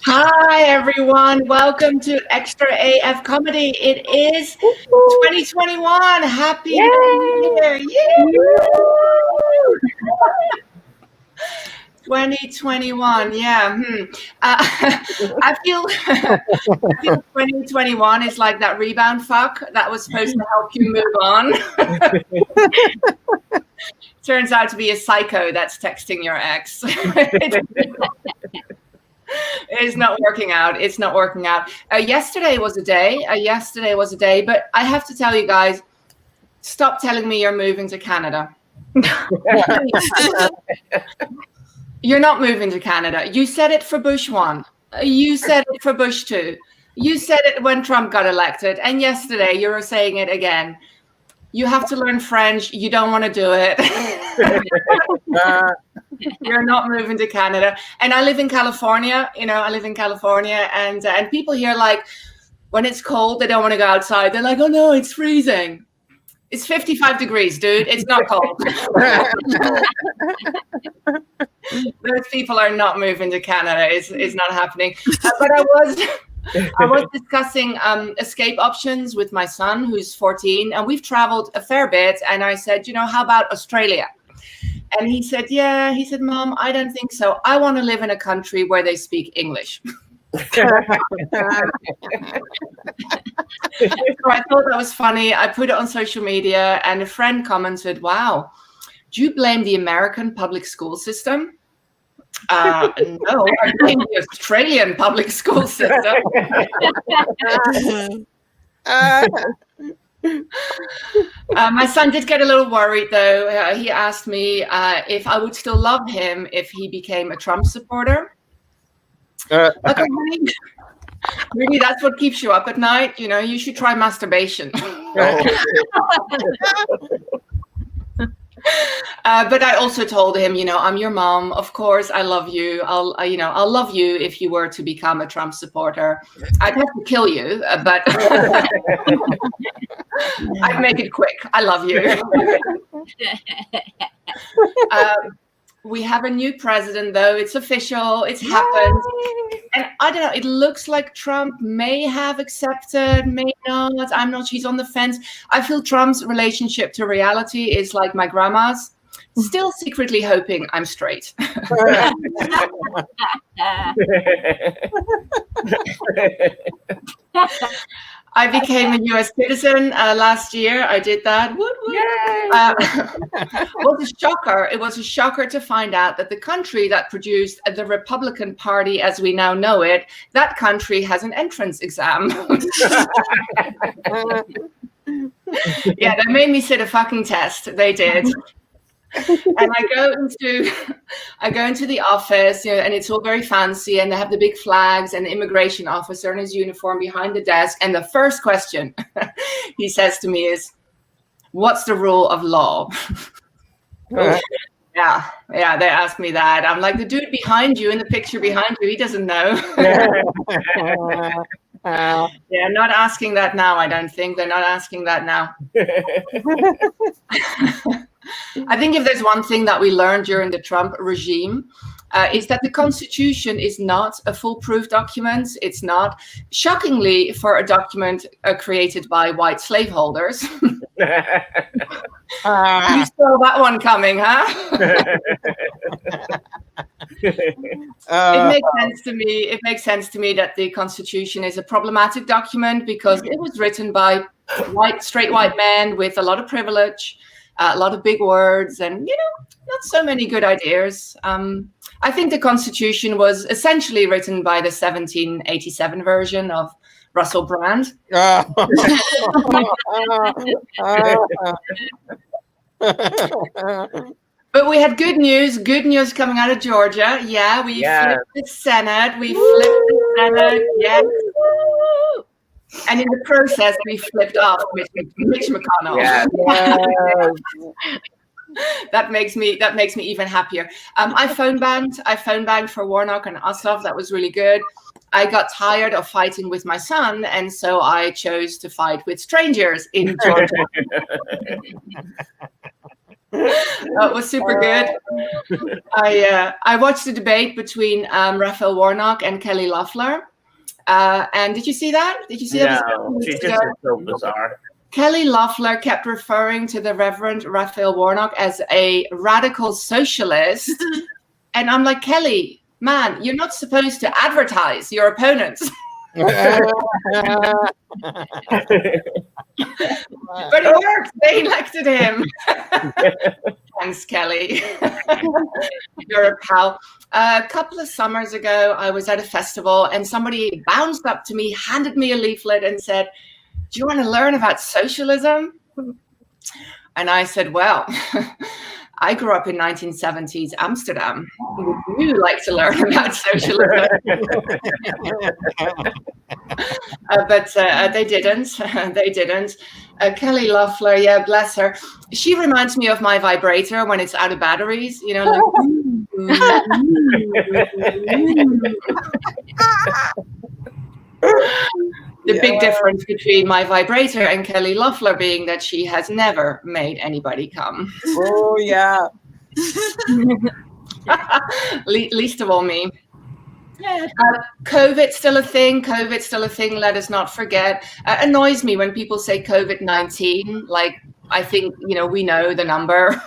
Hi, everyone. Welcome to Extra AF Comedy. It is 2021. Happy New Year. Yay! 2021. Yeah. I feel 2021 is like that rebound fuck that was supposed to help you move on. Turns out to be a psycho that's texting your ex. It's not working out. It's not working out. Yesterday was a day. But I have to tell you guys, stop telling me you're moving to Canada. You're not moving to Canada. You said it for Bush 1. You said it for Bush 2. You said it when Trump got elected. And yesterday you were saying it again. You have to learn French. You don't want to do it. You're not moving to Canada. And I live in California. And people here, like, when it's cold, they don't want to go outside. They're like, oh no, it's freezing. It's 55 degrees, dude. It's not cold. Those people are not moving to Canada. It's not happening. But I was discussing escape options with my son, who's 14, and we've traveled a fair bit. And I said, how about Australia? And he said, yeah. He said, Mom, I don't think so. I want to live in a country where they speak English. So I thought that was funny. I put it on social media, and a friend commented, wow, do you blame the American public school system? No, I blame the Australian public school system. My son did get a little worried, though. He asked me if I would still love him if he became a Trump supporter. Okay, really, that's what keeps you up at night. You should try masturbation. But I also told him, I'm your mom. Of course, I love you. I'll love you if you were to become a Trump supporter. I'd have to kill you, but I'd make it quick. I love you. We have a new president, though. It's official. It's happened. And I don't know. It looks like Trump may have accepted, may not. I'm not. She's on the fence. I feel Trump's relationship to reality is like my grandma's. Still secretly hoping I'm straight. I became a U.S. citizen last year. I did that. It was a shocker. It was a shocker to find out that the country that produced the Republican Party as we now know it, that country has an entrance exam. Yeah, they made me sit a fucking test. They did. And I go into the office, and it's all very fancy, and they have the big flags and the immigration officer in his uniform behind the desk. And the first question he says to me is, "What's the rule of law?" Yeah, they asked me that. I'm like, the dude behind you in the picture behind you, he doesn't know. They're not asking that now, I don't think. They're not asking that now. I think if there's one thing that we learned during the Trump regime, is that the Constitution is not a foolproof document. It's not, shockingly, for a document created by white slaveholders. You saw that one coming, huh? It makes sense to me that the Constitution is a problematic document because it was written by straight white men with a lot of privilege, a lot of big words, and not so many good ideas. I think the Constitution was essentially written by the 1787 version of Russell Brand. But we had good news coming out of Georgia. Yeah, we flipped the Senate. Yes. And in the process, we flipped off Mitch McConnell. Yes. That makes me even happier. I phone banged for Warnock and Ossoff. That was really good. I got tired of fighting with my son, and so I chose to fight with strangers in Georgia. It was super good. I watched the debate between Raphael Warnock and Kelly Loeffler. And did you see that? No, she just is so bizarre. Kelly Loeffler kept referring to the Reverend Raphael Warnock as a radical socialist. And I'm like, Kelly, man, you're not supposed to advertise your opponents. But it worked. They elected him. Thanks, Kelly. You're a pal. A couple of summers ago, I was at a festival and somebody bounced up to me, handed me a leaflet and said, "Do you want to learn about socialism?" And I said, well, I grew up in 1970s Amsterdam. Would you like to learn about socialism? But they didn't. They didn't. Kelly Loeffler, yeah, bless her. She reminds me of my vibrator when it's out of batteries. You know, like. The big difference between my vibrator and Kelly Loeffler being that she has never made anybody come. Oh, yeah. Least of all me. COVID's still a thing. Let us not forget. Annoys me when people say COVID-19. Like, I think, we know the number.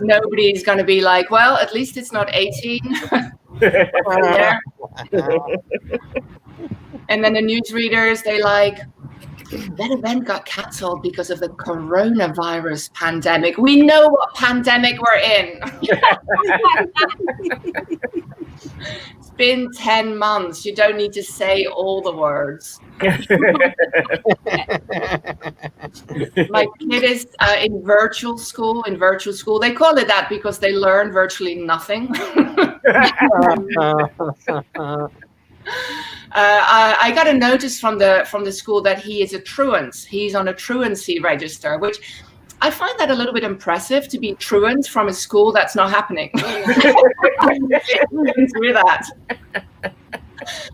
Nobody's going to be like, well, at least it's not 18. And then the newsreaders, they like, that event got cancelled because of the coronavirus pandemic. We know what pandemic we're in. It's been 10 months. You don't need to say all the words. My kid is in virtual school. They call it that because they learn virtually nothing. I got a notice from the school that he is a truant. He's on a truancy register, which I find that a little bit impressive, to be truant from a school that's not happening. With that.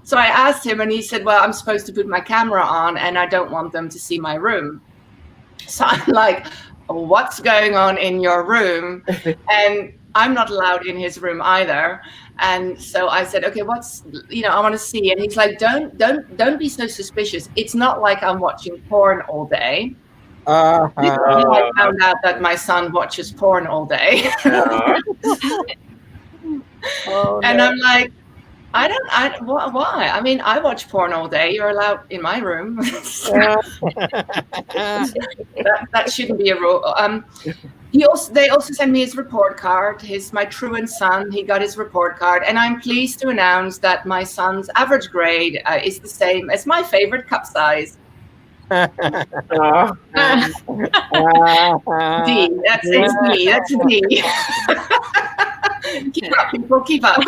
So I asked him, and he said, well, I'm supposed to put my camera on, and I don't want them to see my room. So I'm like, what's going on in your room? And I'm not allowed in his room either. And so I said, okay, I want to see. And he's like, don't be so suspicious. It's not like I'm watching porn all day. I found out that my son watches porn all day. And I'm like, why? I mean, I watch porn all day. You're allowed in my room. that shouldn't be a rule. They also sent me his report card. My truant son, he got his report card. And I'm pleased to announce that my son's average grade is the same as my favorite cup size. D. That's a D. That's a D. Keep up, people. Keep up.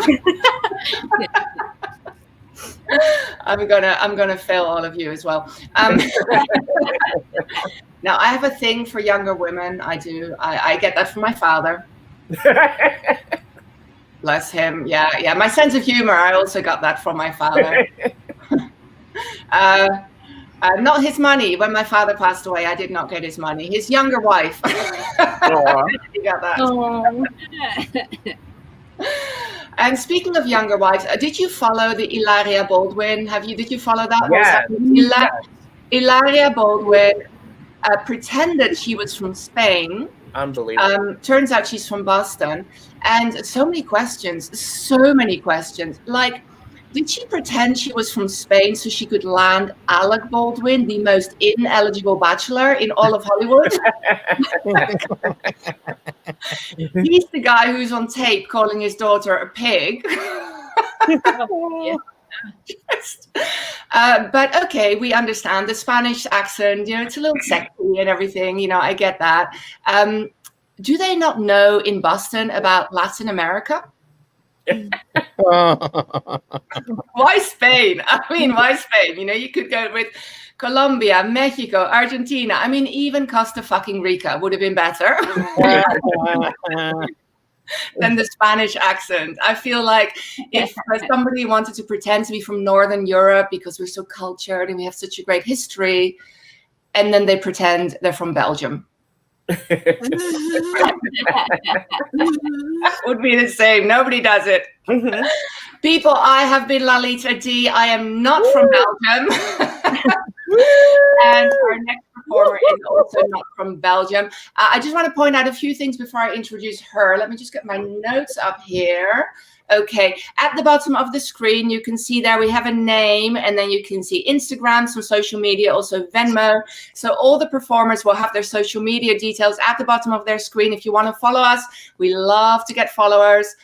I'm gonna fail all of you as well. Now I have a thing for younger women. I do. I get that from my father. Bless him. Yeah. My sense of humor. I also got that from my father. Not his money. When my father passed away, I did not get his money. His younger wife. He got that. And speaking of younger wives, did you follow the Hilaria Baldwin? Did you follow that? Yeah. Hilaria Baldwin pretended she was from Spain. Unbelievable. Turns out she's from Boston. And so many questions. Like, did she pretend she was from Spain so she could land Alec Baldwin, the most ineligible bachelor in all of Hollywood? He's the guy who's on tape calling his daughter a pig. But okay, we understand the Spanish accent. It's a little sexy and everything. I get that. Do they not know in Boston about Latin America? Why Spain? Why Spain? You could go with Colombia, Mexico, Argentina. Even Costa fucking Rica would have been better than the Spanish accent. I feel like if somebody wanted to pretend to be from Northern Europe because we're so cultured and we have such a great history, and then they pretend they're from Belgium. Would be the same. Nobody does it. People, I have been Lalita D. I am not from Belgium. And our next performer is also not from Belgium. I just want to point out a few things before I introduce her. Let me just get my notes up here. Okay, at the bottom of the screen, you can see there we have a name, and then you can see Instagram, some social media, also Venmo. So all the performers will have their social media details at the bottom of their screen. If you want to follow us, we love to get followers.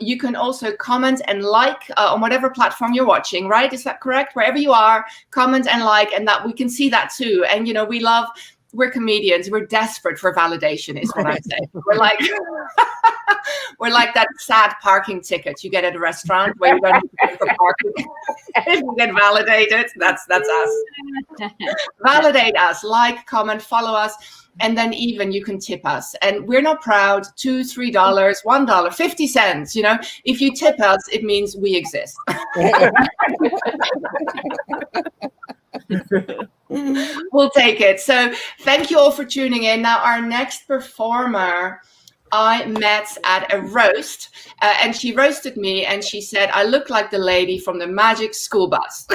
You can also comment and like on whatever platform you're watching, right? Is that correct? Wherever you are, comment and like, and that we can see that too. And, we're comedians. We're desperate for validation is what I'm saying. We're like that sad parking ticket you get at a restaurant where you don't have to pay for parking. If you get validated, that's us. Validate us, like, comment, follow us. And then even you can tip us. And we're not proud, $2, $3, $1, 50 cents. If you tip us, it means we exist. We'll take it. So thank you all for tuning in. Now, our next performer, I met at a roast, and she roasted me, and she said, I look like the lady from the Magic School Bus.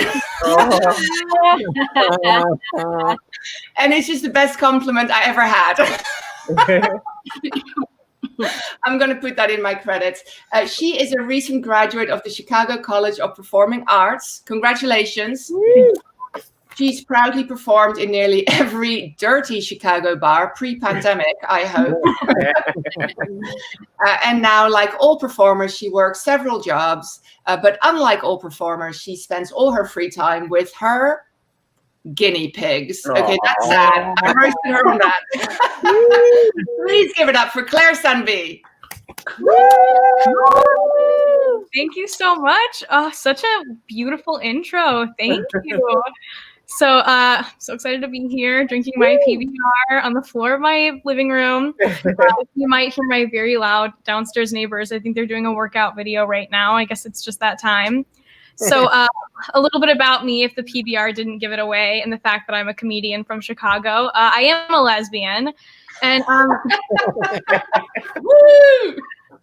And it's just the best compliment I ever had. I'm going to put that in my credits. She is a recent graduate of the Chicago College of Performing Arts. Congratulations. She's proudly performed in nearly every dirty Chicago bar, pre-pandemic, I hope. And now, like all performers, she works several jobs. But unlike all performers, she spends all her free time with her guinea pigs. Okay, that's sad. I roasted her on that. Please give it up for Claire Sanvi. Thank you so much. Oh, such a beautiful intro. Thank you. So excited to be here drinking my PBR on the floor of my living room. You might hear my very loud downstairs neighbors. I think they're doing a workout video right now. I guess it's just that time. So a little bit about me, if the PBR didn't give it away, and the fact that I'm a comedian from Chicago. I am a lesbian. And woo!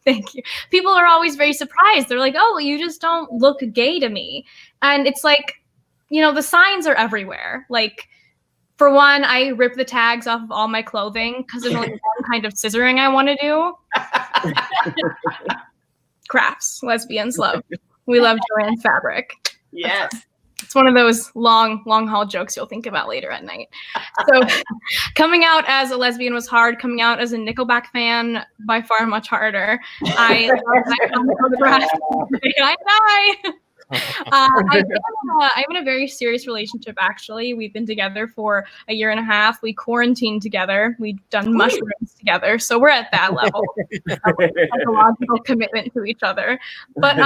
Thank you. People are always very surprised. They're like, oh, well, you just don't look gay to me. And it's like, the signs are everywhere. Like, for one, I rip the tags off of all my clothing because there's only one kind of scissoring I want to do. Crafts, lesbians love. We love Joanne fabric. Yes. It's one of those long haul jokes you'll think about later at night. So coming out as a lesbian was hard. Coming out as a Nickelback fan, by far much harder. I'm in a very serious relationship, actually. We've been together for a year and a half. We quarantined together. We've done mushrooms together. So we're at that level of psychological commitment to each other. But,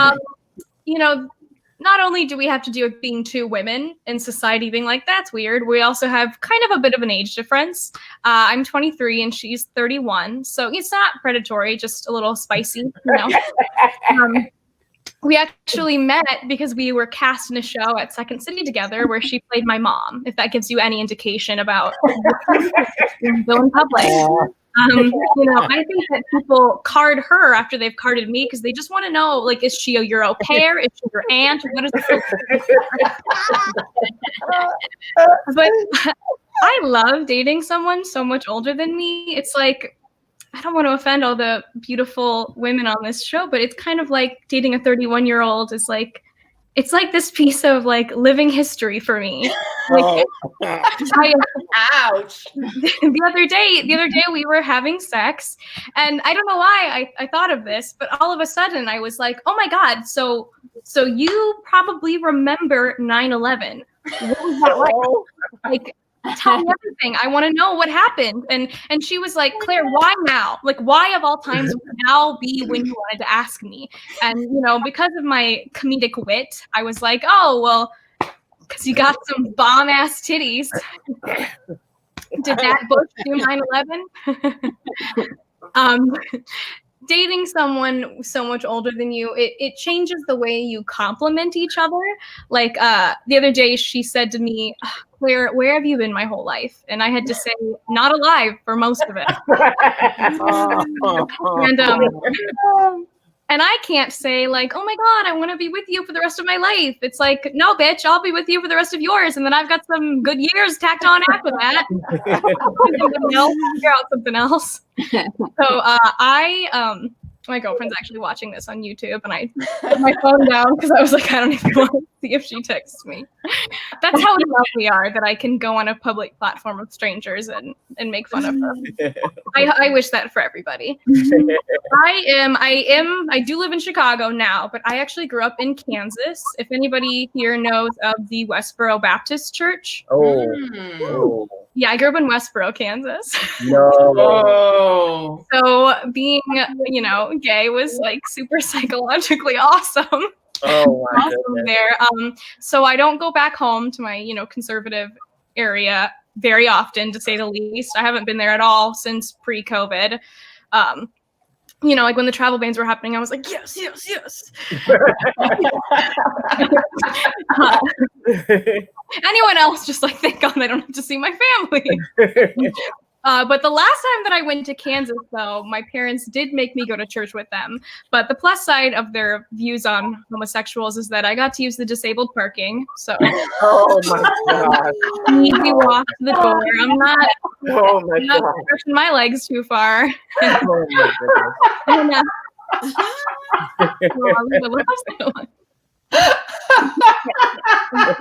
not only do we have to deal with being two women in society being like, that's weird, we also have kind of a bit of an age difference. I'm 23 and she's 31. So it's not predatory, just a little spicy, We actually met because we were cast in a show at Second City together where she played my mom, if that gives you any indication about Bill in public. I think that people card her after they've carded me because they just want to know, like, is she a your au pair? Is she your aunt? What is it? But I love dating someone so much older than me. It's like, I don't want to offend all the beautiful women on this show, but it's kind of like dating a 31-year-old is like, it's like this piece of like living history for me. Like, ouch. The other day we were having sex, and I don't know why I thought of this, but all of a sudden I was like, oh my God, so So you probably remember 9/11. What was that like? Like, tell me everything. I want to know what happened. And she was like, Claire, why now? Like, why of all times would now be when you wanted to ask me? And, you know, because of my comedic wit, I was like, oh, well, because you got some bomb-ass titties. Did that book do 9/11? Dating someone so much older than you, it changes the way you compliment each other. Like the other day, she said to me, Claire, where have you been my whole life? And I had to say, not alive for most of it. And I can't say like, oh my God, I want to be with you for the rest of my life. It's like, no, bitch, I'll be with you for the rest of yours. And then I've got some good years tacked on after that. Figure out something else. So my girlfriend's actually watching this on YouTube, and I put my phone down because I was like, I don't even want to see if she texts me. That's how in love we are, that I can go on a public platform of strangers and make fun of her. I wish that for everybody. I do live in Chicago now, but I actually grew up in Kansas. If anybody here knows of the Westboro Baptist Church. Oh. Yeah, I grew up in Westboro, Kansas. No. So being, you know, gay was like super psychologically awesome. Oh my Awesome goodness. there. So I don't go back home to my, you know, conservative area very often, to say the least. I haven't been there at all since pre-COVID. You know, like when the travel bans were happening, I was like, yes, yes, yes. Anyone else just like, thank God I don't have to see my family. But the last time that I went to Kansas, though, my parents did make me go to church with them. But the plus side of their views on homosexuals is that I got to use the disabled parking. So Oh my God. easy walk to the door. I'm not God. stretching my legs too far. Oh my goodness.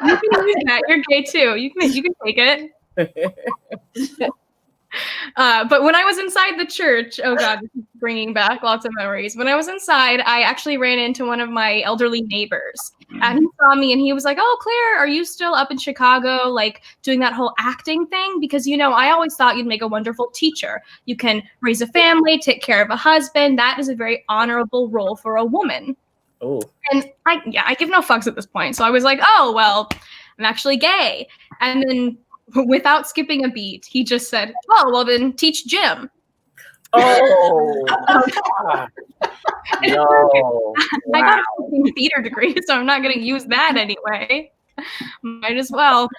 You can use that. You're gay too. You can take it. But when I was inside the church, oh God, this is bringing back lots of memories. When I was inside, I actually ran into one of my elderly neighbors, and he saw me and he was like, oh, Claire, are you still up in Chicago, like doing that whole acting thing? Because, you know, I always thought you'd make a wonderful teacher. You can raise a family, take care of a husband. That is a very honorable role for a woman. Oh. And I give no fucks at this point. So I was like, oh, well, I'm actually gay. And then without skipping a beat, he just said, oh, well, then teach gym. Oh. No. I got a theater degree, so I'm not going to use that anyway. Might as well.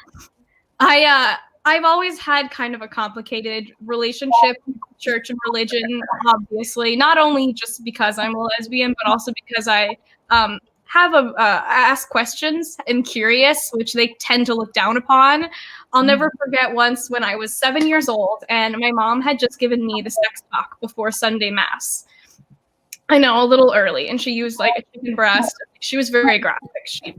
I've always had kind of a complicated relationship with church and religion, obviously, not only just because I'm a lesbian, but also because I have ask questions and curious, which they tend to look down upon. I'll never forget once when I was 7 years old and my mom had just given me the sex talk before Sunday Mass. I know, a little early, and she used like a chicken breast. She was very graphic. She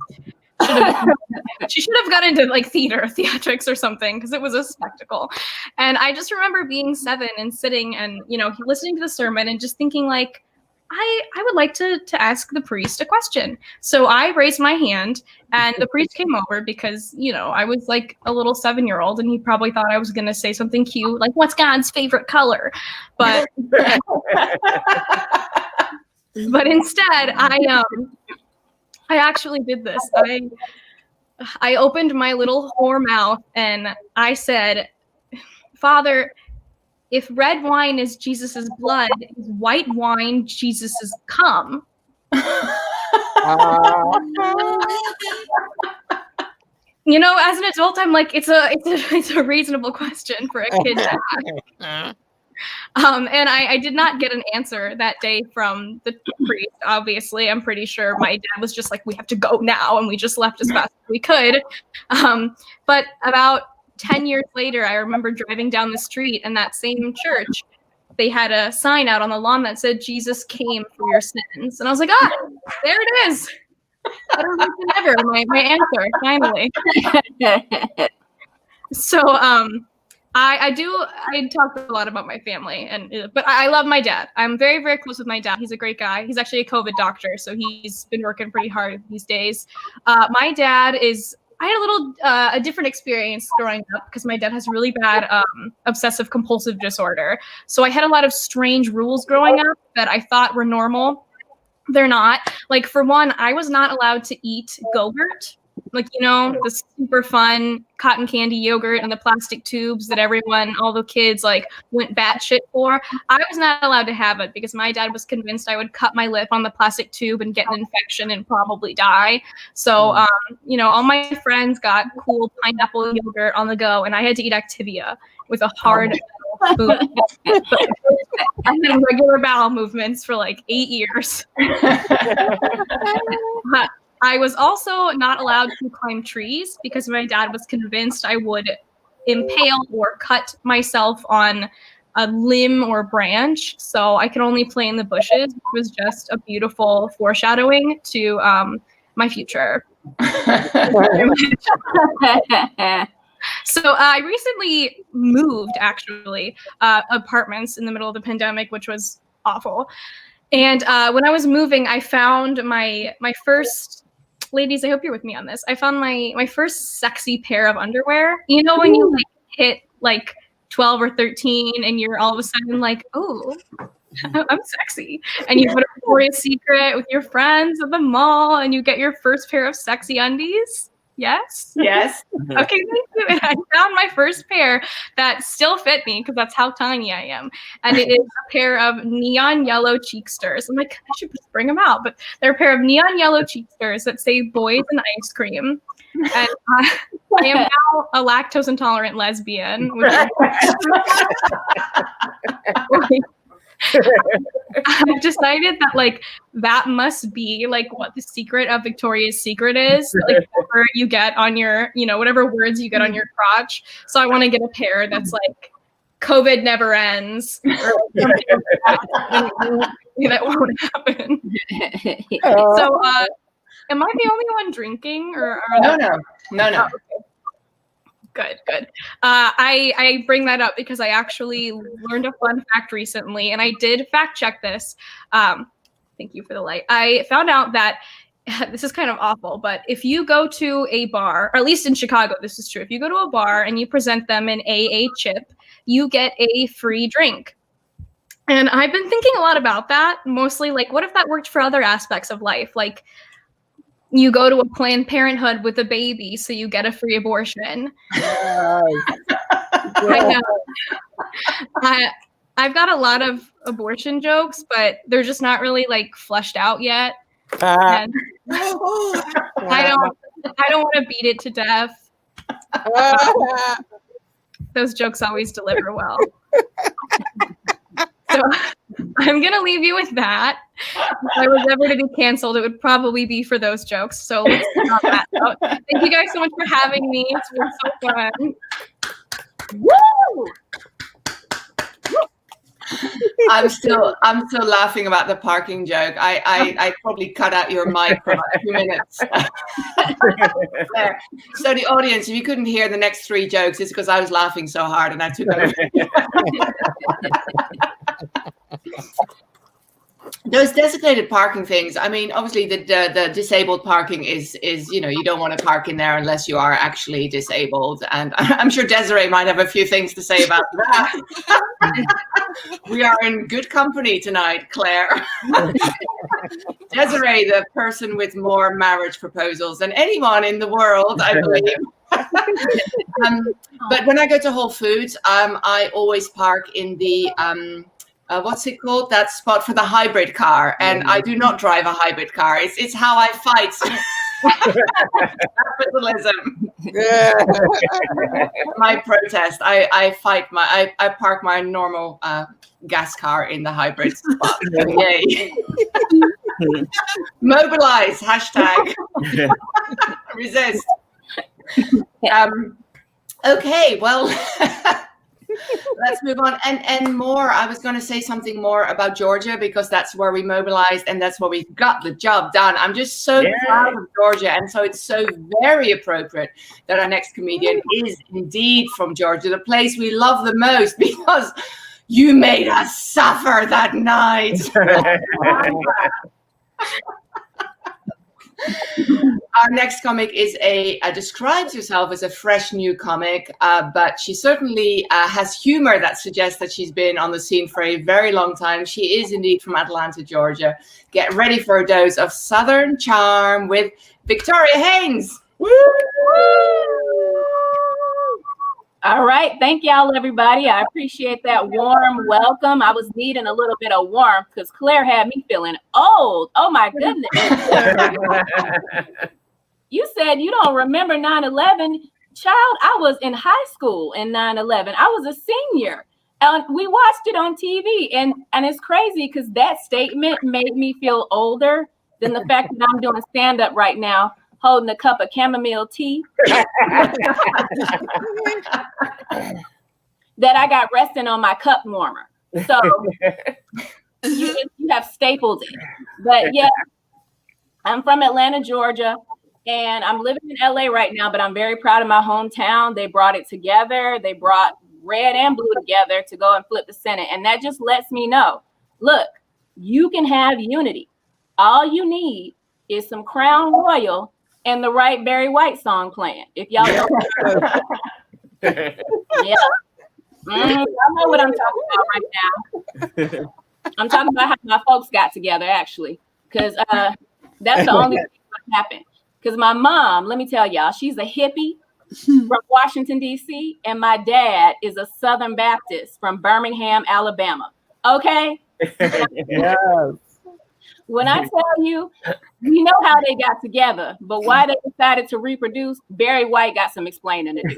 should have got into like theatrics or something, because it was a spectacle. And I just remember being 7 and sitting and, you know, listening to the sermon and just thinking like, I would like to ask the priest a question. So I raised my hand and the priest came over because, you know, I was like a little 7-year-old and he probably thought I was going to say something cute, like, what's God's favorite color? But but instead, I actually did this. I opened my little whore mouth and I said, Father, if red wine is Jesus's blood, is white wine Jesus's cum? You know, as an adult, I'm like, it's a reasonable question for a kid to ask. And I did not get an answer that day from the priest, obviously. I'm pretty sure my dad was just like, we have to go now, and we just left as fast as we could. But about 10 years later, I remember driving down the street, and that same church, they had a sign out on the lawn that said, Jesus came for your sins. And I was like, there it is. Better late than never, my answer, finally. So I talk a lot about my family, but I love my dad. I'm very, very close with my dad. He's a great guy. He's actually a COVID doctor, so he's been working pretty hard these days. My dad is. I had a different experience growing up because my dad has really bad obsessive compulsive disorder. So I had a lot of strange rules growing up that I thought were normal. They're not. Like, for one, I was not allowed to eat Go-Gurt. Like, the super fun cotton candy yogurt and the plastic tubes that all the kids like went batshit for. I was not allowed to have it because my dad was convinced I would cut my lip on the plastic tube and get an infection and probably die. So, all my friends got cool pineapple yogurt on the go, and I had to eat Activia with a hard spoon. I had regular bowel movements for like 8 years. I was also not allowed to climb trees because my dad was convinced I would impale or cut myself on a limb or branch. So I could only play in the bushes, which was just a beautiful foreshadowing to my future. So I recently moved, actually, apartments in the middle of the pandemic, which was awful. And when I was moving, I found my first... Ladies, I hope you're with me on this. I found my first sexy pair of underwear. When you like hit like 12 or 13 and you're all of a sudden like, oh, I'm sexy. And you go to Victoria's Secret with your friends at the mall and you get your first pair of sexy undies. Yes? Yes. Okay, thank you. And I found my first pair that still fit me because that's how tiny I am. And it is a pair of neon yellow Cheeksters. I'm like, I should just bring them out. But they're a pair of neon yellow Cheeksters that say boys and ice cream. And I am now a lactose intolerant lesbian. I've decided that that must be what the secret of Victoria's Secret is. Whatever you get on your, whatever words you get on your crotch. So I want to get a pair that's COVID never ends. Or something that won't happen. So am I the only one drinking or No. Oh, okay. Good. I bring that up because I actually learned a fun fact recently, and I did fact check this. Thank you for the light. I found out that this is kind of awful, but if you go to a bar, or at least in Chicago, this is true. If you go to a bar and you present them an AA chip, you get a free drink. And I've been thinking a lot about that, mostly what if that worked for other aspects of life? You go to a Planned Parenthood with a baby, so you get a free abortion. I know. I've got a lot of abortion jokes, but they're just not really fleshed out yet. And I don't want to beat it to death. Those jokes always deliver well. So I'm going to leave you with that. If I was ever to be canceled, it would probably be for those jokes. So let's not that note. Thank you guys so much for having me. It's been so fun. Woo! I'm still laughing about the parking joke. I probably cut out your mic for about 2 minutes. So the audience, if you couldn't hear the next 3 jokes, it's because I was laughing so hard and I took over. Those designated parking things, I mean, obviously the disabled parking is you don't want to park in there unless you are actually disabled. And I'm sure Desiree might have a few things to say about that. We are in good company tonight, Claire. Desiree, the person with more marriage proposals than anyone in the world, I believe. But when I go to Whole Foods, I always park in the what's it called? That spot for the hybrid car. And I do not drive a hybrid car. It's how I fight capitalism. My protest. I fight I park my normal gas car in the hybrid spot. Yay. Mobilize, hashtag. Resist. Okay, well, Let's move on. And more, I was going to say something more about Georgia, because that's where we mobilized and that's where we got the job done. I'm just so proud of Georgia. And so it's so very appropriate that our next comedian is indeed from Georgia, the place we love the most, because you made us suffer that night. Our next comic is describes herself as a fresh new comic, but she certainly has humor that suggests that she's been on the scene for a very long time. She is indeed from Atlanta, Georgia. Get ready for a dose of Southern charm with Victoria Haynes. Woo! All right. Thank y'all, everybody. I appreciate that warm welcome. I was needing a little bit of warmth because Claire had me feeling old. Oh, my goodness. You said you don't remember 9/11. Child, I was in high school in 9/11. I was a senior. And we watched it on TV. And it's crazy because that statement made me feel older than the fact that I'm doing stand-up right now, holding a cup of chamomile tea that I got resting on my cup warmer. So you have stapled it. But yeah, I'm from Atlanta, Georgia, and I'm living in LA right now, but I'm very proud of my hometown. They brought it together. They brought red and blue together to go and flip the Senate. And that just lets me know, look, you can have unity. All you need is some Crown Royal and the right Barry White song playing. If y'all know, yeah, I know what I'm talking about right now. I'm talking about how my folks got together, actually, because that's the only thing that happened. Because my mom, let me tell y'all, she's a hippie from Washington, D.C., and my dad is a Southern Baptist from Birmingham, Alabama. Okay? Yes. When I tell you, we know how they got together, but why they decided to reproduce, Barry White got some explaining to do.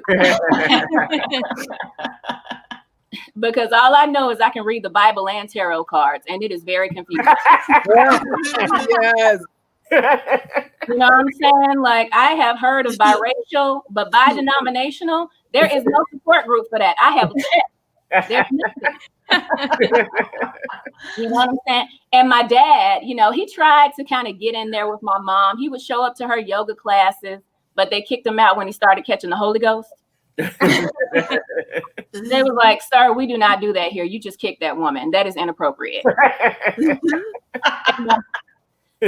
Because all I know is I can read the Bible and tarot cards, and it is very confusing. Yes. You know what I'm saying? Like, I have heard of biracial, but bi-denominational, there is no support group for that. I have checked. There's nothing. You know what I'm saying? And my dad, you know, he tried to kind of get in there with my mom. He would show up to her yoga classes, but they kicked him out when he started catching the Holy Ghost. They was like, sir, we do not do that here. You just kicked that woman. That is inappropriate.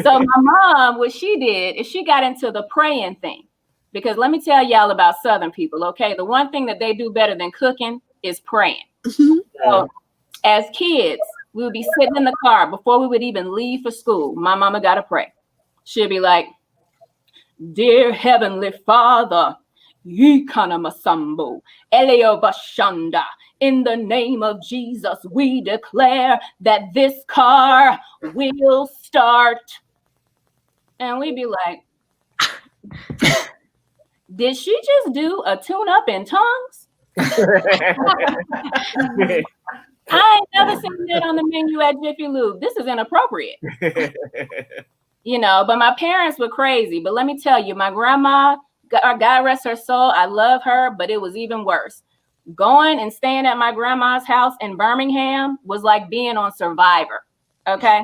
So my mom, what she did is she got into the praying thing. Because let me tell y'all about Southern people, okay? The one thing that they do better than cooking is praying. So as kids, we would be sitting in the car before we would even leave for school. My mama got to pray. She'd be like, dear Heavenly Father, Yikana Elio Bashanda, in the name of Jesus, we declare that this car will start. And we'd be like, did she just do a tune-up in tongues? I ain't never seen that on the menu at Jiffy Lube. This is inappropriate. You know, but my parents were crazy. But let me tell you, my grandma, God rest her soul, I love her, but it was even worse. Going and staying at my grandma's house in Birmingham was like being on Survivor, okay?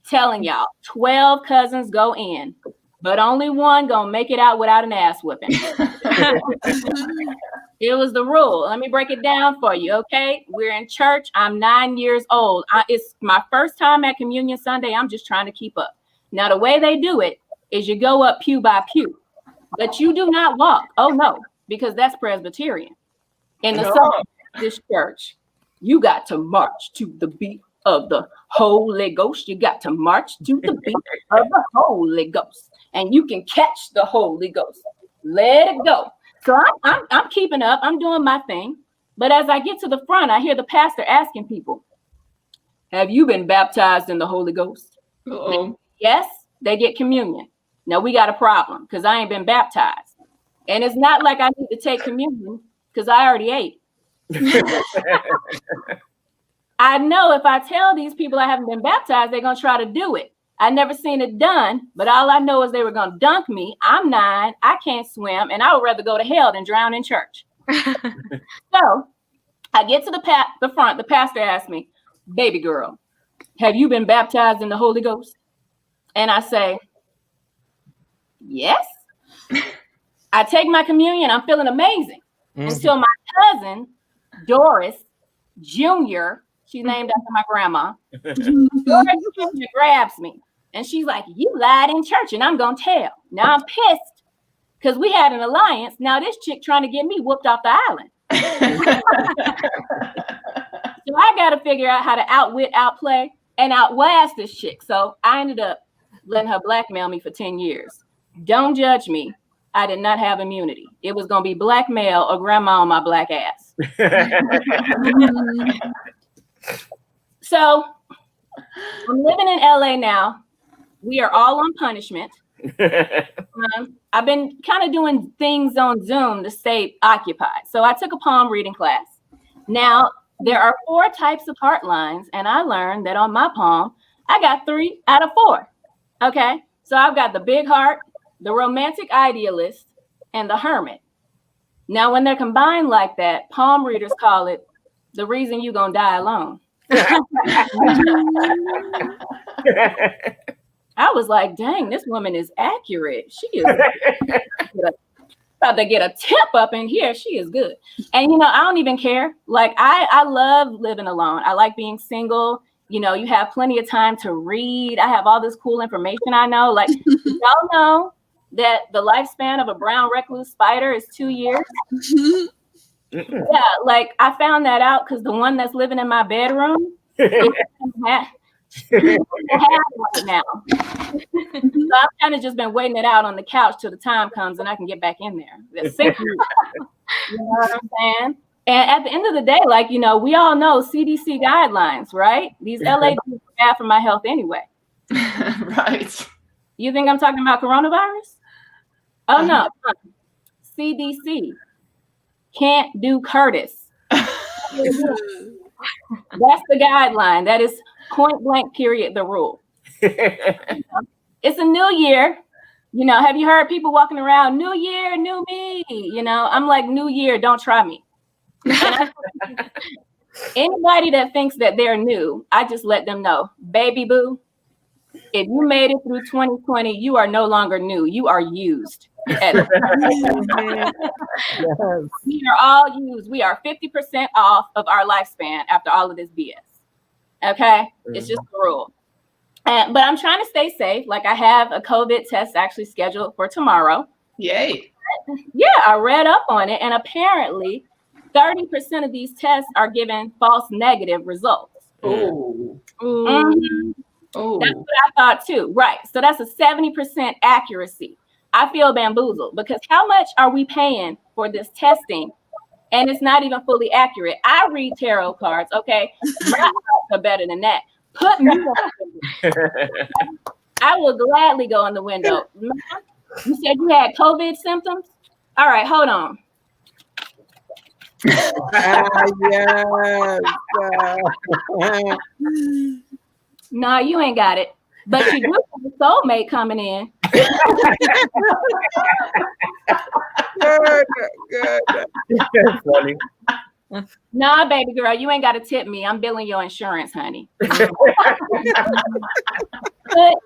Telling y'all, 12 cousins go in, but only one gonna make it out without an ass whipping. It was the rule. Let me break it down for you, okay? We're in church. I'm 9 years old. It's my first time at Communion Sunday. I'm just trying to keep up. Now, the way they do it is you go up pew by pew, but you do not walk. Oh, no, because that's Presbyterian. In the Southern Baptist church, you got to march to the beat of the Holy Ghost. You got to march to the beat of the Holy Ghost, and you can catch the Holy Ghost. Let it go. So I'm keeping up. I'm doing my thing. But as I get to the front, I hear the pastor asking people, have you been baptized in the Holy Ghost? Uh-oh. Yes, they get communion. Now we got a problem because I ain't been baptized. And it's not like I need to take communion because I already ate. I know if I tell these people I haven't been baptized, they're going to try to do it. I never seen it done, but all I know is they were gonna dunk me. I'm 9, I can't swim, and I would rather go to hell than drown in church. So I get to the front. The pastor asked me, "Baby girl, have you been baptized in the Holy Ghost?" And I say, "Yes." I take my communion. I'm feeling amazing until my cousin, Doris Jr., she's named after my grandma, Doris Jr. grabs me. And she's like, "You lied in church and I'm going to tell." Now I'm pissed because we had an alliance. Now this chick trying to get me whooped off the island. So I got to figure out how to outwit, outplay, and outlast this chick. So I ended up letting her blackmail me for 10 years. Don't judge me. I did not have immunity. It was going to be blackmail or grandma on my black ass. So I'm living in LA now. We are all on punishment. I've been kind of doing things on Zoom to stay occupied. So I took a palm reading class. Now, there are 4 types of heart lines, and I learned that on my palm, I got 3 out of 4. Okay, so I've got the big heart, the romantic idealist, and the hermit. Now, when they're combined like that, palm readers call it the reason you're going to die alone. I was like, dang, this woman is accurate. She is about to get a tip up in here. She is good. And, you know, I don't even care. Like, I love living alone. I like being single. You know, you have plenty of time to read. I have all this cool information I know. Like, y'all know that the lifespan of a brown recluse spider is 2 years. Yeah, like I found that out because the one that's living in my bedroom right now. So I've kind of just been waiting it out on the couch till the time comes and I can get back in there. You know what I'm saying? And at the end of the day, like, you know, we all know CDC guidelines, right? These LA dudes are bad for my health anyway. Right. You think I'm talking about coronavirus? Oh, no. CDC. Can't do Curtis. That's the guideline. That is point blank, period, the rule. It's a new year. You know, have you heard people walking around, new year, new me? You know, I'm like, new year, don't try me. Anybody that thinks that they're new, I just let them know, baby boo, if you made it through 2020, you are no longer new. You are used. We are all used. We are 50% off of our lifespan after all of this BS. Okay? It's just the rule. But I'm trying to stay safe. Like I have a COVID test actually scheduled for tomorrow. Yay. Yeah, I read up on it. And apparently 30% of these tests are giving false negative results. Oh. Oh. That's what I thought too. Right. So that's a 70% accuracy. I feel bamboozled because how much are we paying for this testing? And it's not even fully accurate. I read tarot cards. Okay. My cards are better than that. Put me on. I will gladly go in the window. You said you had COVID symptoms? All right, hold on. Yes. No, you ain't got it. But you do have a soulmate coming in. Good. That's funny. Nah, baby girl, you ain't got to tip me. I'm billing your insurance, honey. Put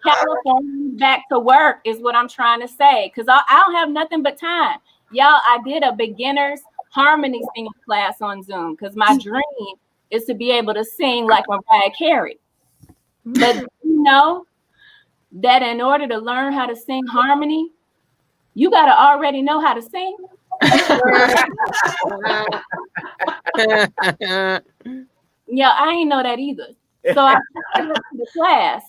California back to work is what I'm trying to say. Because I don't have nothing but time. Y'all, I did a beginner's harmony singing class on Zoom because my dream is to be able to sing like Mariah Carey. But you know that in order to learn how to sing harmony, you got to already know how to sing. Yeah, I ain't know that either. So I went to the class.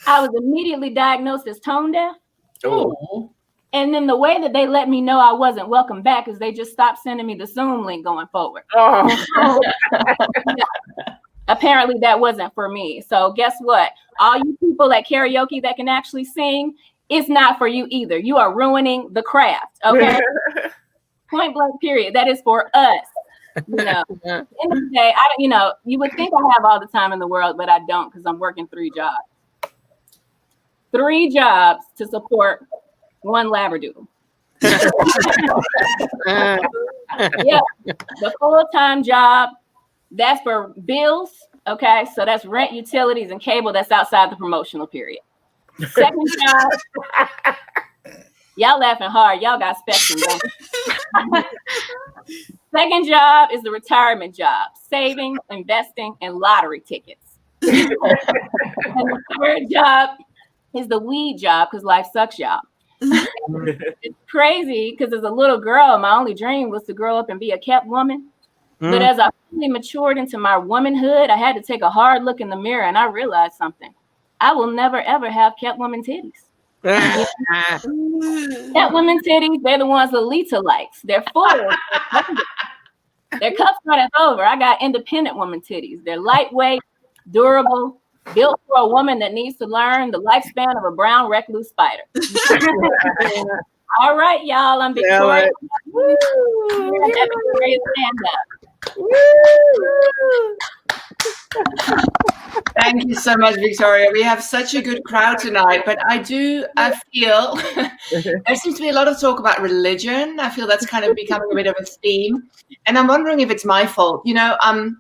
I was immediately diagnosed as tone deaf. Oh. And then the way that they let me know I wasn't welcome back is they just stopped sending me the Zoom link going forward. Oh. Apparently that wasn't for me. So guess what? All you people at karaoke that can actually sing, it's not for you either. You are ruining the craft. Okay. Point blank, period. That is for us. You know, at the end of the day, you know, you would think I have all the time in the world, but I don't because I'm working 3 jobs. 3 jobs to support 1 Labradoodle. Yeah, the full-time job, that's for bills. Okay, so that's rent, utilities, and cable. That's outside the promotional period. Second job, y'all laughing hard. Y'all got spectrum. Second job is the retirement job, saving, investing, and lottery tickets. And the third job is the weed job, because life sucks, y'all. It's crazy because as a little girl, my only dream was to grow up and be a kept woman. But as I finally matured into my womanhood, I had to take a hard look in the mirror, and I realized something. I will never, ever have kept woman titties. Kept women titties, they're the ones Alita likes. They're full. Their cups running over. I got independent woman titties. They're lightweight, durable, built for a woman that needs to learn the lifespan of a brown recluse spider. All right, y'all. I'm Victoria. Victoria, stand up. Thank you so much, Victoria. We have such a good crowd tonight, but I feel there seems to be a lot of talk about religion. I feel that's kind of becoming a bit of a theme, and I'm wondering if it's my fault. You know, I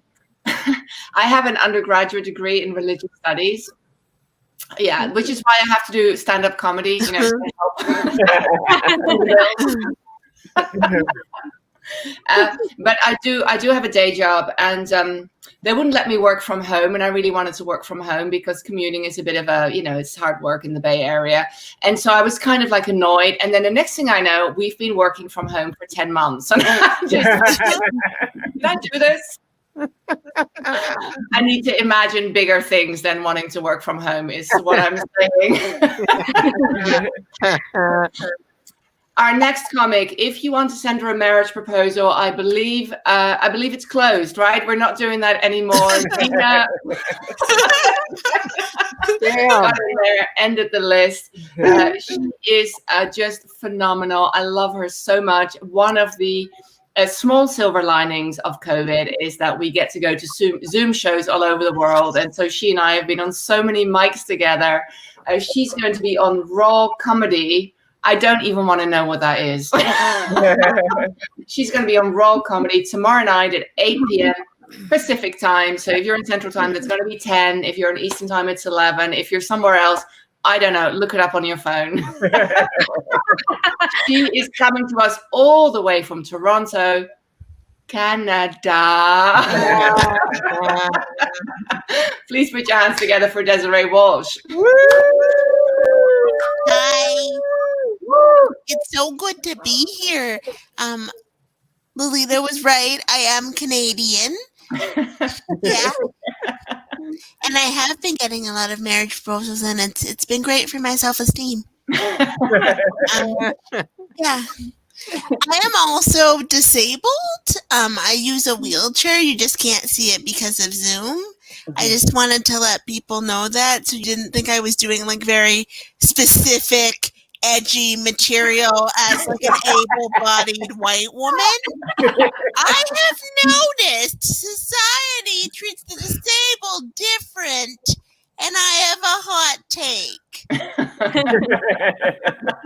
have an undergraduate degree in religious studies. Yeah, which is why I have to do stand-up comedy. You know, but I do have a day job, and they wouldn't let me work from home, and I really wanted to work from home because commuting is a bit of a, you know, it's hard work in the Bay Area. And so I was kind of like annoyed. And then the next thing I know, we've been working from home for 10 months. And I'm just, did I do this? I need to imagine bigger things than wanting to work from home is what I'm saying. Our next comic, if you want to send her a marriage proposal, I believe it's closed, right? We're not doing that anymore. Tina got in there, ended the list. She is just phenomenal. I love her so much. One of the small silver linings of COVID is that we get to go to Zoom shows all over the world. And so she and I have been on so many mics together. She's going to be on Raw Comedy. I don't even want to know what that is. She's going to be on Raw Comedy tomorrow night at 8 p.m. Pacific time. So if you're in Central Time, that's going to be 10. If you're in Eastern Time, it's 11. If you're somewhere else, I don't know. Look it up on your phone. She is coming to us all the way from Toronto, Canada. Please put your hands together for Desiree Walsh. Hi. It's so good to be here. Lolita was right. I am Canadian. Yeah. And I have been getting a lot of marriage proposals, and it's been great for my self-esteem. Yeah. I am also disabled. I use a wheelchair. You just can't see it because of Zoom. I just wanted to let people know that, so you didn't think I was doing like very specific, edgy material as like an able-bodied white woman. I have noticed society treats the disabled different, and I have a hot take.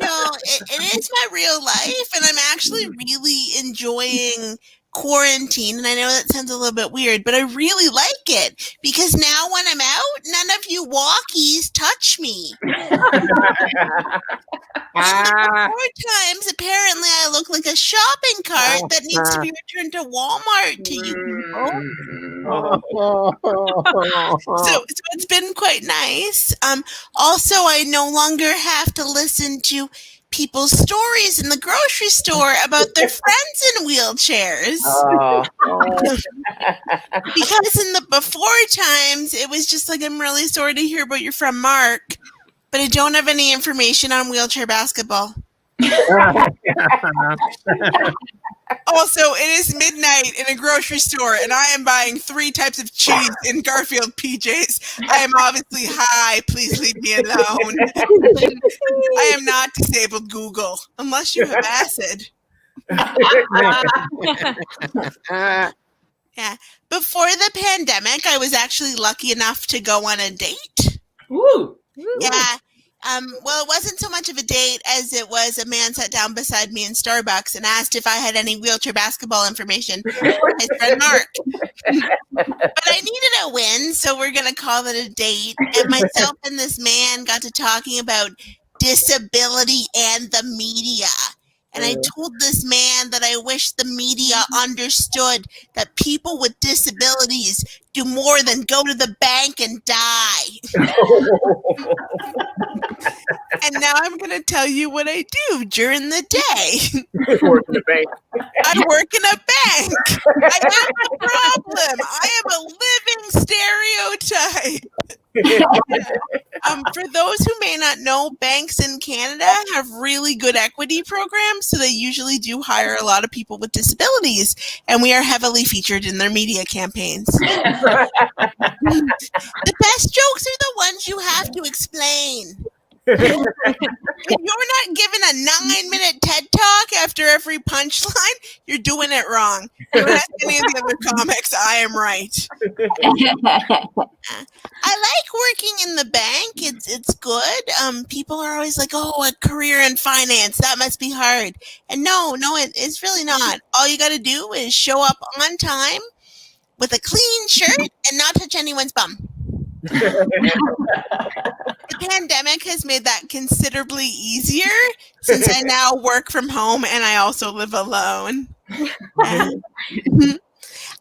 No, it is my real life, and I'm actually really enjoying quarantine, and I know that sounds a little bit weird, but I really like it because now when I'm out, none of you walkies touch me. More times, apparently, I look like a shopping cart that needs to be returned to Walmart to you people. So it's been quite nice. Also, I no longer have to listen to people's stories in the grocery store about their friends in wheelchairs. Because in the before times, it was just like, I'm really sorry to hear about your friend Mark, but I don't have any information on wheelchair basketball. Also, it is midnight in a grocery store, and I am buying 3 types of cheese in Garfield PJs. I am obviously high. Please leave me alone. I am not disabled, Google, unless you have acid. Yeah. Before the pandemic, I was actually lucky enough to go on a date. Woo! Yeah. Well, it wasn't so much of a date as it was a man sat down beside me in Starbucks and asked if I had any wheelchair basketball information for his friend Mark. But I needed a win, so we're going to call it a date. And myself and this man got to talking about disability and the media. And I told this man that I wish the media understood that people with disabilities do more than go to the bank and die. And now I'm going to tell you what I do during the day. Work in the bank. I work in a bank. I have a problem. I am a living stereotype. For those who may not know, banks in Canada have really good equity programs, so they usually do hire a lot of people with disabilities, and we are heavily featured in their media campaigns. The best jokes are the ones you have to explain. If you're not given a 9-minute TED Talk after every punchline, you're doing it wrong. Don't ask any of the other comics. I am right. I like working in the bank. It's good. People are always like, "Oh, a career in finance, that must be hard." And no, it's really not. All you got to do is show up on time with a clean shirt and not touch anyone's bum. The pandemic has made that considerably easier since I now work from home and I also live alone.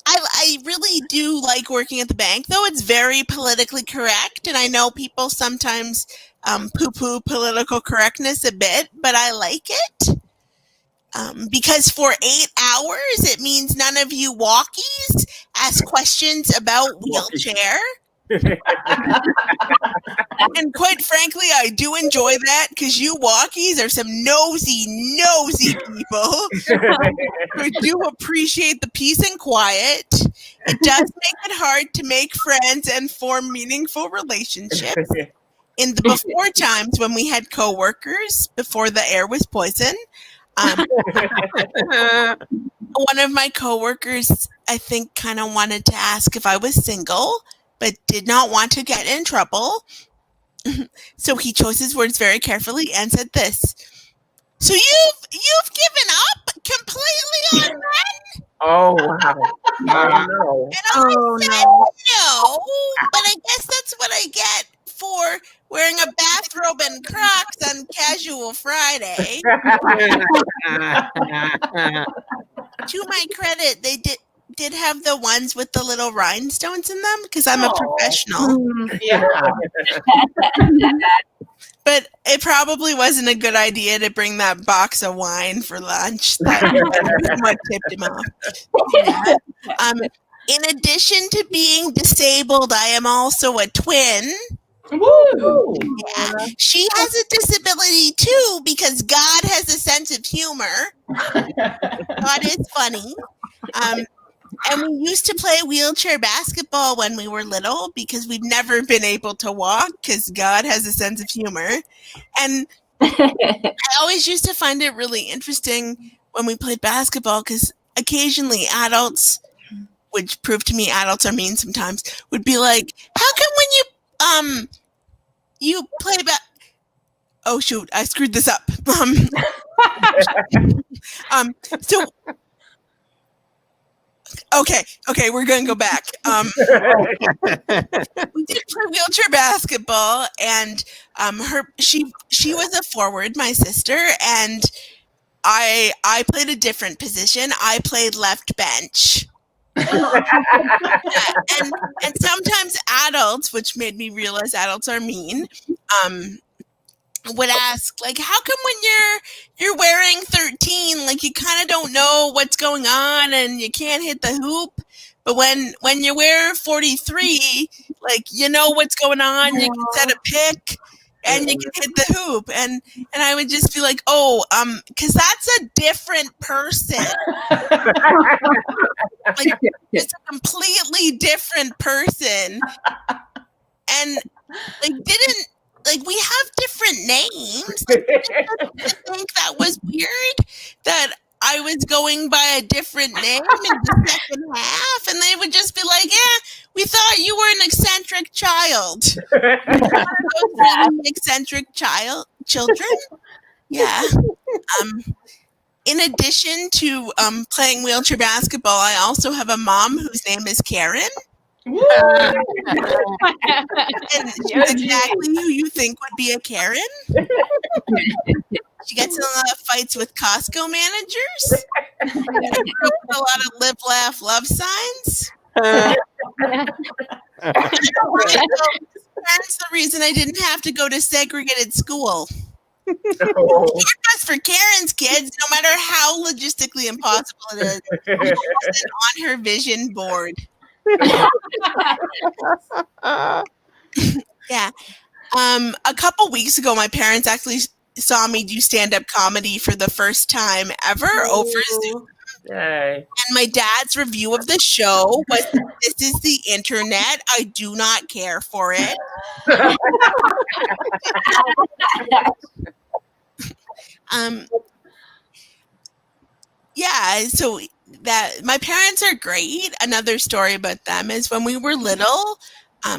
I really do like working at the bank, though it's very politically correct, and I know people sometimes poo-poo political correctness a bit, but I like it. Because for 8 hours, it means none of you walkies ask questions about wheelchair. And quite frankly, I do enjoy that because you walkies are some nosy people who do appreciate the peace and quiet. It does make it hard to make friends and form meaningful relationships. In the before times when we had coworkers, before the air was poison, one of my coworkers, I think, kind of wanted to ask if I was single, but did not want to get in trouble. So he chose his words very carefully and said this: "So you've given up completely on men?" Oh, wow. Oh, And I said, no, but I guess that's what I get for wearing a bathrobe and Crocs on Casual Friday. To my credit, they did have the ones with the little rhinestones in them because I'm a professional. Yeah. But it probably wasn't a good idea to bring that box of wine for lunch. That what tipped him off. Yeah. In addition to being disabled, I am also a twin. Woo! Yeah. She has a disability too because God has a sense of humor. God is funny. And we used to play wheelchair basketball when we were little because we've never been able to walk because God has a sense of humor. And I always used to find it really interesting when we played basketball because occasionally adults, which proved to me adults are mean sometimes, would be like, "How come when you play oh shoot, I screwed this up. So Okay, we're gonna go back. We did play wheelchair basketball, and she was a forward, my sister, and I played a different position. I played left bench. And sometimes adults, which made me realize adults are mean, would ask, like, how come when you're wearing 13, like, you kind of don't know what's going on and you can't hit the hoop, but when you wear 43, like, you know what's going on, you can set a pick and you can hit the hoop, and I would just be like, because that's a different person. Like, it's a completely different person, and we have different names. I think that was weird that I was going by a different name in the second half, and they would just be like, "Yeah, we We thought you were an eccentric child. Those really eccentric children. Yeah. In addition to playing wheelchair basketball, I also have a mom whose name is Karen. And she's exactly who you think would be a Karen. She gets in a lot of fights with Costco managers. A lot of live, laugh, love signs. That's the reason I didn't have to go to segregated school. Just for Karen's kids, no matter how logistically impossible it is, it wasn't on her vision board. Yeah. A couple weeks ago, my parents actually saw me do stand-up comedy for the first time ever over Zoom. Yay. And my dad's review of the show was, "This is the internet. I do not care for it." Yeah, so that my parents are great. Another story about them is when we were little,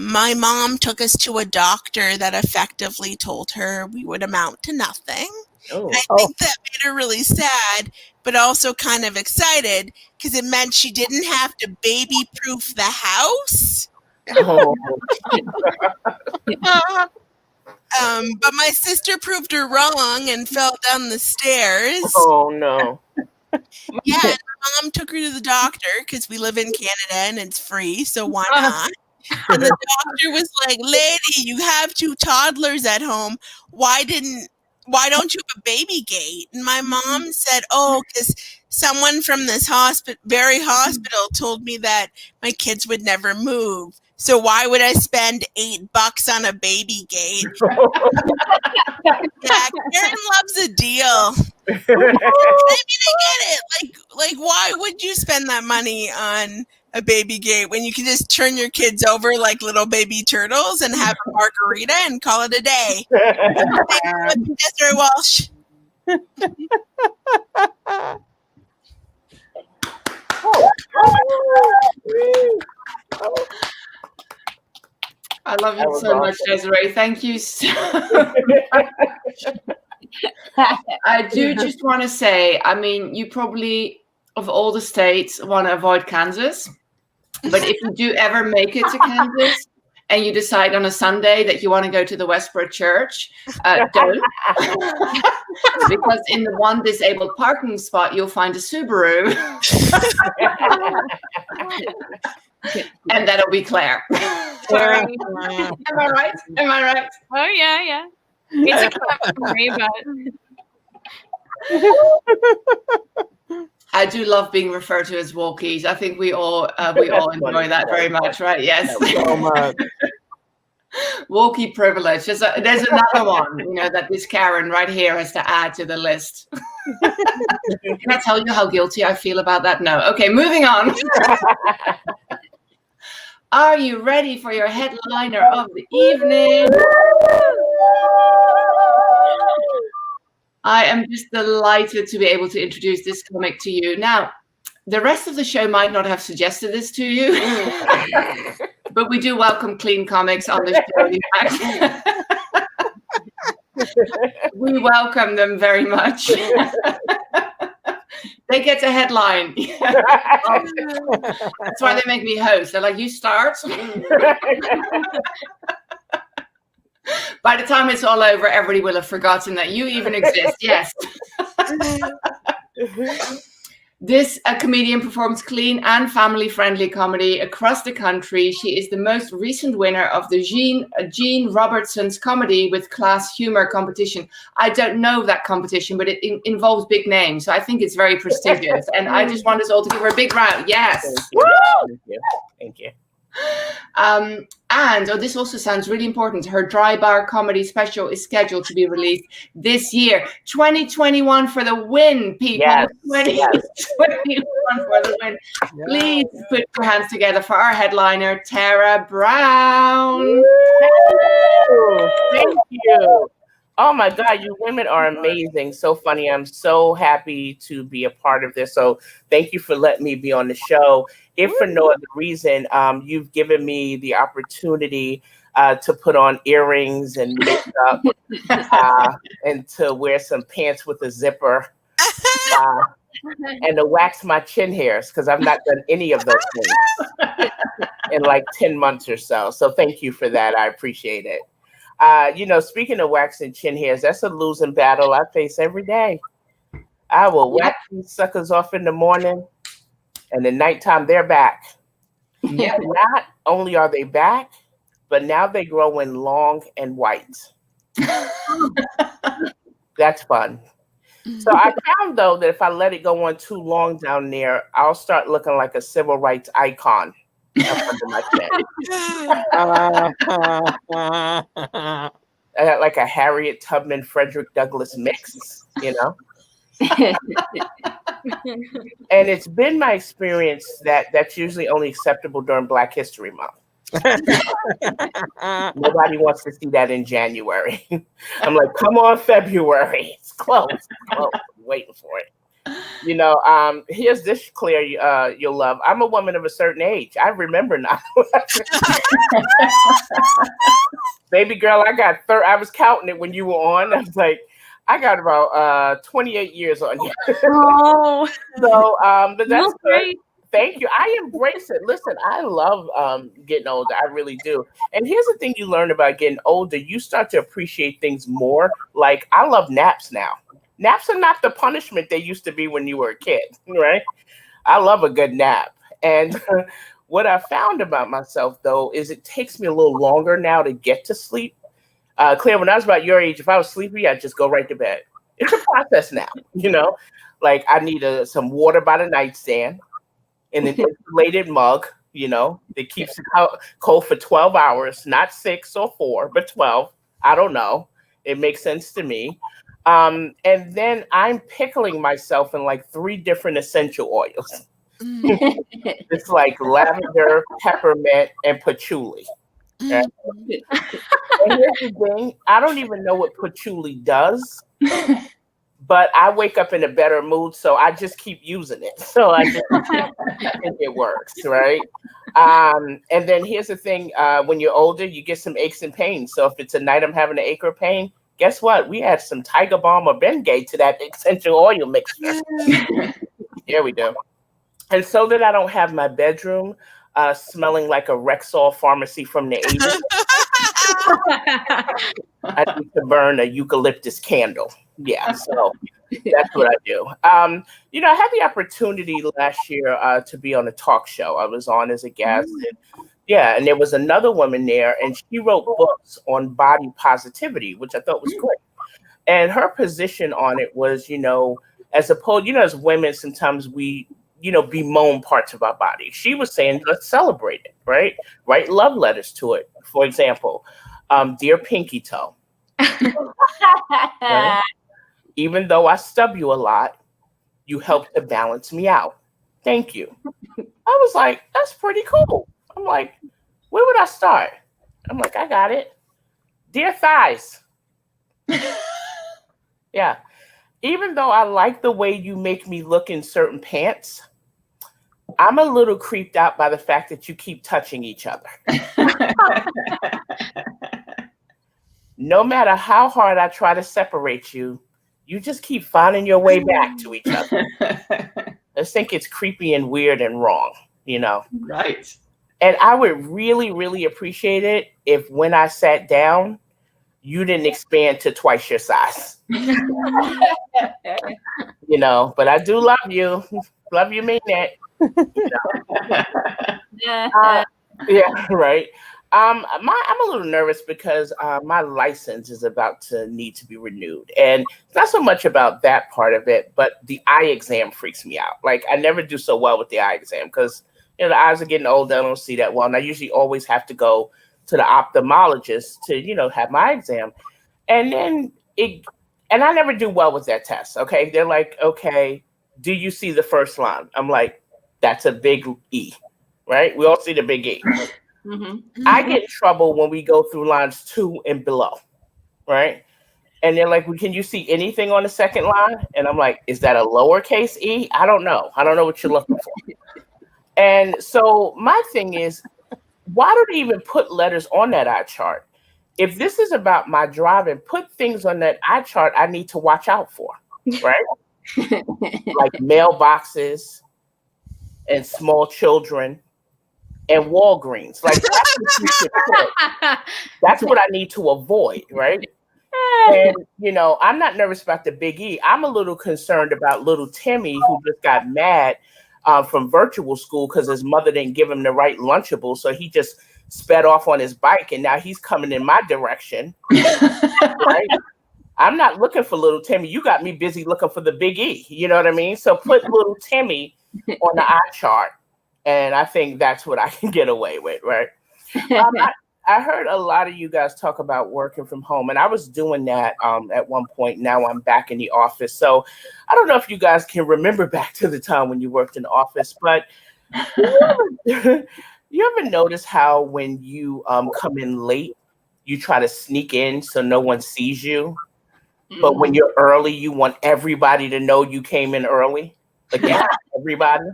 my mom took us to a doctor that effectively told her we would amount to nothing. Oh. I think that made her really sad, but also kind of excited because it meant she didn't have to baby-proof the house. Oh. But my sister proved her wrong and fell down the stairs. Oh no. Yeah, and my mom took her to the doctor because we live in Canada and it's free, so why not? And the doctor was like, "Lady, you have 2 toddlers at home. Why don't you have a baby gate?" And my mom said, "Oh, because someone from this very hospital told me that my kids would never move. So why would I spend $8 on a baby gate?" Yeah, Karen loves a deal. I mean, I get it. Like, why would you spend that money on a baby gate when you can just turn your kids over like little baby turtles and have a margarita and call it a day? Desiree Walsh. I love That you was so much, awesome. Desiree. Thank you so I do just want to say, I mean, you probably, of all the states, want to avoid Kansas. But if you do ever make it to Kansas and you decide on a Sunday that you want to go to the Westboro Church, don't. Because in the one disabled parking spot, you'll find a Subaru. And that'll be Claire. Sorry. Am I right? Am I right? Oh yeah. It's a clever story, but I do love being referred to as walkies. I think we all enjoy that very much, right? Yes. So much. Walkie privilege. There's another one, that this Karen right here has to add to the list. Can I tell you how guilty I feel about that? No. Okay, moving on. Are you ready for your headliner of the evening? I am just delighted to be able to introduce this comic to you. Now, the rest of the show might not have suggested this to you, but we do welcome clean comics on the show. We welcome them very much. They get a headline. That's why they make me host. They're like, you start. By the time it's all over, everybody will have forgotten that you even exist. Yes. This comedian performs clean and family-friendly comedy across the country. She is the most recent winner of the Gene Robertson's Comedy with Class Humor competition. I don't know that competition, but it involves big names, so I think it's very prestigious. And I just want us all to give her a big round. Yes. Thank you. And this also sounds really important. Her dry bar comedy special is scheduled to be released this year. 2021 for the win, people. Yes. 2021 for the win. Yes. Please put your hands together for our headliner, Tara Brown. Thank you. Oh my God, you women are amazing. So funny. I'm so happy to be a part of this. So thank you for letting me be on the show. If for no other reason, you've given me the opportunity to put on earrings and makeup and to wear some pants with a zipper and to wax my chin hairs because I've not done any of those things in like 10 months or so. So thank you for that. I appreciate it. Speaking of waxing chin hairs, that's a losing battle I face every day. I will wax these suckers off in the morning, and at nighttime they're back. Yeah. Not only are they back, but now they grow in long and white. That's fun. So I found, though, that if I let it go on too long down there, I'll start looking like a civil rights icon up under my chin. I got like a Harriet Tubman, Frederick Douglass mix, And it's been my experience that that's usually only acceptable during Black History Month. Nobody wants to see that in January. I'm like, come on, February. It's close. I'm waiting for it. Here's this, Claire, you'll love. I'm a woman of a certain age. I remember now. Baby girl, I was counting it when you were on. I was like, I got about 28 years on you. Oh, So, but that's good. great. Thank you. I embrace it. Listen, I love getting older. I really do. And here's the thing you learn about getting older. You start to appreciate things more. Like, I love naps now. Naps are not the punishment they used to be when you were a kid, right? I love a good nap. And what I found about myself, though, is it takes me a little longer now to get to sleep. Claire, when I was about your age, if I was sleepy, I'd just go right to bed. It's a process now, Like, I need some water by the nightstand in an insulated mug, that keeps it cold for 12 hours, not 6 or 4, but 12. I don't know. It makes sense to me. And then I'm pickling myself in like 3 different essential oils. It's like lavender, peppermint, and patchouli. Okay? And here's the thing, I don't even know what patchouli does, but I wake up in a better mood, so I just keep using it. So I think it works, right? And then here's the thing, when you're older, you get some aches and pains. So if it's a night I'm having an ache or pain, guess what? We add some Tiger Balm or Bengay to that essential oil mixture. Here we go. And so that I don't have my bedroom smelling like a Rexall pharmacy from the 80s, I need to burn a eucalyptus candle. Yeah, so that's what I do. I had the opportunity last year to be on a talk show. I was on as a guest. And there was another woman there, and she wrote books on body positivity, which I thought was great. And her position on it was, as opposed, as women, sometimes we, bemoan parts of our body. She was saying, let's celebrate it, right? Write love letters to it. For example, dear Pinky Toe, right? Even though I stub you a lot, you help to balance me out. Thank you. I was like, that's pretty cool. I'm like, where would I start? I'm like, I got it. Dear thighs. Yeah. Even though I like the way you make me look in certain pants, I'm a little creeped out by the fact that you keep touching each other. No matter how hard I try to separate you, you just keep finding your way back to each other. I just think it's creepy and weird and wrong, Right. And I would really, really appreciate it if when I sat down, you didn't expand to twice your size. But I do love you. Love you, mean it. Yeah, right. I'm a little nervous because my license is about to need to be renewed. And it's not so much about that part of it, but the eye exam freaks me out. Like, I never do so well with the eye exam because, the eyes are getting older. I don't see that well. And I usually always have to go to the ophthalmologist to, have my exam. And then I never do well with that test. Okay. They're like, okay, do you see the first line? I'm like, that's a big E, right? We all see the big E. Mm-hmm. I get in trouble when we go through lines 2 and below, right? And they're like, well, can you see anything on the second line? And I'm like, is that a lowercase e? I don't know. I don't know what you're looking for. And so my thing is, why do they even put letters on that eye chart? If this is about my driving, put things on that eye chart I need to watch out for, right? Like mailboxes and small children and Walgreens. Like that's what you should put. That's what I need to avoid, right? And, you know, I'm not nervous about the Big E. I'm a little concerned about little Timmy, who just got mad from virtual school because his mother didn't give him the right Lunchable. So he just sped off on his bike, and now he's coming in my direction. Right? I'm not looking for little Timmy. You got me busy looking for the Big E. You know what I mean? So put little Timmy on the eye chart, and I think that's what I can get away with, right? I heard a lot of you guys talk about working from home, and I was doing that at one point. Now I'm back in the office. So I don't know if you guys can remember back to the time when you worked in the office, but you ever notice how when you come in late, you try to sneak in so no one sees you? But when you're early, you want everybody to know you came in early? Like everybody?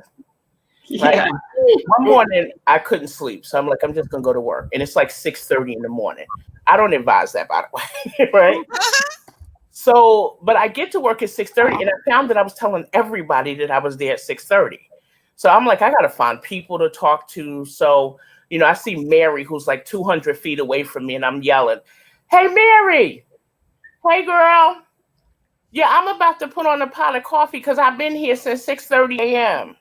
Right? Yeah. One morning I couldn't sleep, so I'm like, I'm just gonna go to work, and it's like 6:30 in the morning. I don't advise that, by the way, right? So, but I get to work at 6:30, and I found that I was telling everybody that I was there at 6:30. So I'm like, I gotta find people to talk to. So, you know, I see Mary, who's like 200 feet away from me, and I'm yelling, "Hey, Mary! Hey, girl! Yeah, I'm about to put on a pot of coffee because I've been here since 6:30 a.m."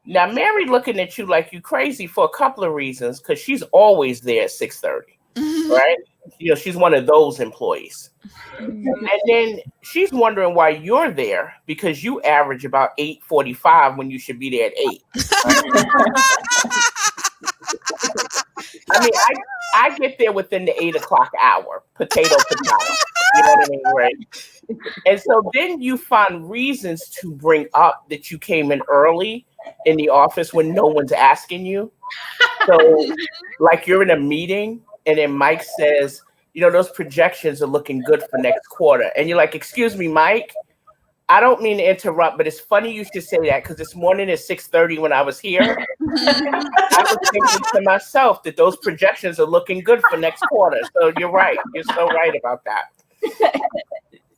Now Mary looking at you like you crazy for a couple of reasons, because she's always there at 6:30, right? You know, she's one of those employees. And then she's wondering why you're there, because you average about 8:45 when you should be there at 8. Right? I mean, I get there within the 8 o'clock hour, potato. You know what I mean, right? And so then you find reasons to bring up that you came in early in the office when no one's asking you. So, like, you're in a meeting, and then Mike says, you know, those projections are looking good for next quarter. And you're like, excuse me, Mike, I don't mean to interrupt, but it's funny you should say that, because this morning at 6:30 when I was here, I was thinking to myself that those projections are looking good for next quarter. So you're right. You're so right about that.